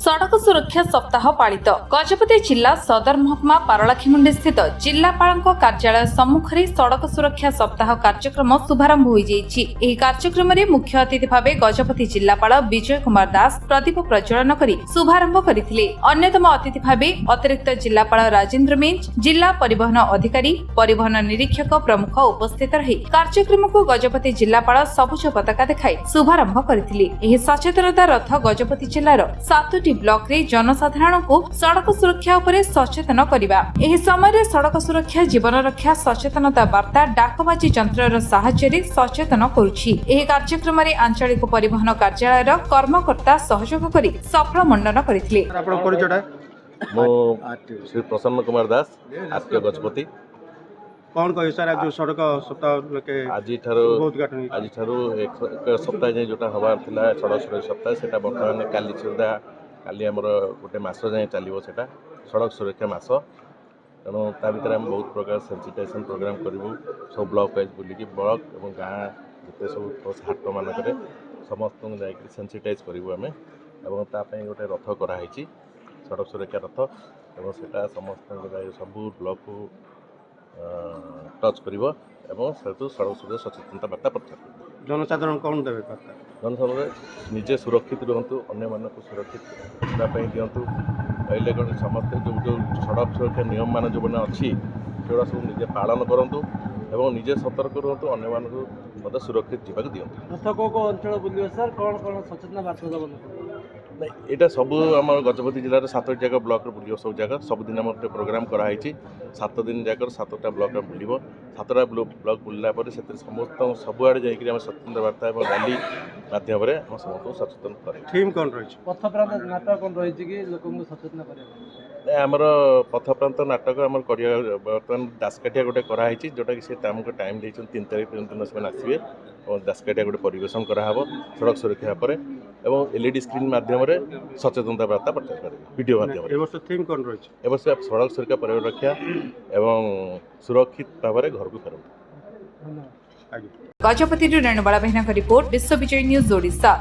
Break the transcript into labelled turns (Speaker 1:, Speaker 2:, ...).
Speaker 1: सड़क सुरक्षा सप्ताह पालित गजपति जिला सदर महकुमा पारलाखेमुंडी स्थित जिलापाल कार्यालय सम्मुख में सड़क सुरक्षा सप्ताह कार्यक्रम शुभारंभ हो कार्यक्रम में मुख्य अतिथि भाव गजपति जिलापाल विजय कुमार दास प्रदीप प्रज्वलन कर शुभारंभ करते। अन्यतम अतिथि भाव अतिरिक्त जिलापाल राजेन्द्र मेंज, जिला परिवहन अधिकारी, परिवहन निरीक्षक प्रमुख उपस्थित रही कार्यक्रम को गजपति जिलापाल सबुज पताका देखाई शुभारंभ करते। सचेतनता रथ गजपति जिलार 7 ब्लॉक रे जनसाधारण को सड़क सुरक्षा उपरे सचेतन करिबा। एही समय सड़क सुरक्षा जीवन रक्षा सचेतनता वार्ता डाकबाजी यंत्र साहाय्य रे सचेतन करुछि। एही कार्यक्रम रे आंचलिक परिवहन कार्यालय रो कर्मकर्ता सहयोग करी सफल मंडन करथिले।
Speaker 2: आपन परिचय
Speaker 3: मो श्री प्रसन्न कुमार दास आरटीओ गजपति।
Speaker 2: कौन कहि सर आज सड़क सप्ताह लके
Speaker 3: आज एक सप्ताह जाए जोटा हबार थिला सड़क सुरक्षा सप्ताह सेटा वर्तमान काली सुधा काली आमर गोटे मास जाए चलो सेटा सड़क सुरक्षा मास। तेणु ता भर आम बहुत प्रकार सेंसिटाइजेशन प्रोग्राम करूँ सब ब्लॉक वाइज बुलिकी ब्लॉक और गाँ जिते सब हाट मानक समस्त जाकि सेंसिटाइज करूँ आम और गोटे रथ कराई सड़क सुरक्षा रथ और सेटा समस्त सब ब्लॉक को टच कर सड़क सुरक्षा सचेतनता वार्ता प्रचार कर
Speaker 2: जनसाधारण कौन देवे
Speaker 3: जनसाधारण निजे सुरक्षित रुहतु अन्य मानक सुरक्षित दिंतु पहले कौन समस्ते जो जो सड़क सुरक्षा नियम मान जो मैंने अच्छी से सब निजे पालन करूँ और निजे सतर्क रुहतु अन्य मानक सुरक्षित जीवाक दिंतु।
Speaker 4: रथ को अंचल बुलियो सर कौन कौन सचेतना वार्ता दबन
Speaker 3: नहीं यहाँ सब आम गजपति जिलार 7 जगह ब्लॉक बुल सब जगह सबुदिन आम गोटे प्रोग्राम कराई 7 दिन जाकर 7टा ब्लॉक बुल 7टा ब्लॉक बुलला से समस्त सबुआड़े जाकि सचेतन वार्ता और रैली माध्यम समस्त सचेतन कर
Speaker 2: थीम कौन रही
Speaker 4: पथ प्रांत नाटक कौन रही कि लोक सचेतन कर
Speaker 3: आमर पथ प्रांत नाटक आम बर्तमान दासकाठिया गोटे कराई जोटा कि आमको टाइम 3 तारीख दिन से आसवे और दासकाठिया गोटे परिवेशन कराहब सड़क सुरक्षा पर एवं एलईडी स्क्रीन माध्यम सचेतनता वार्ता प्रचार कर वीडियो माध्यम
Speaker 2: थीम कौन रही
Speaker 3: एवं सड़क सुरक्षा परिवेश रक्षा एवं सुरक्षित भाव में घर को फेरत।
Speaker 1: गजपति रेणुबाला बहना रिपोर्ट विश्व विजय न्यूज ओडिशा।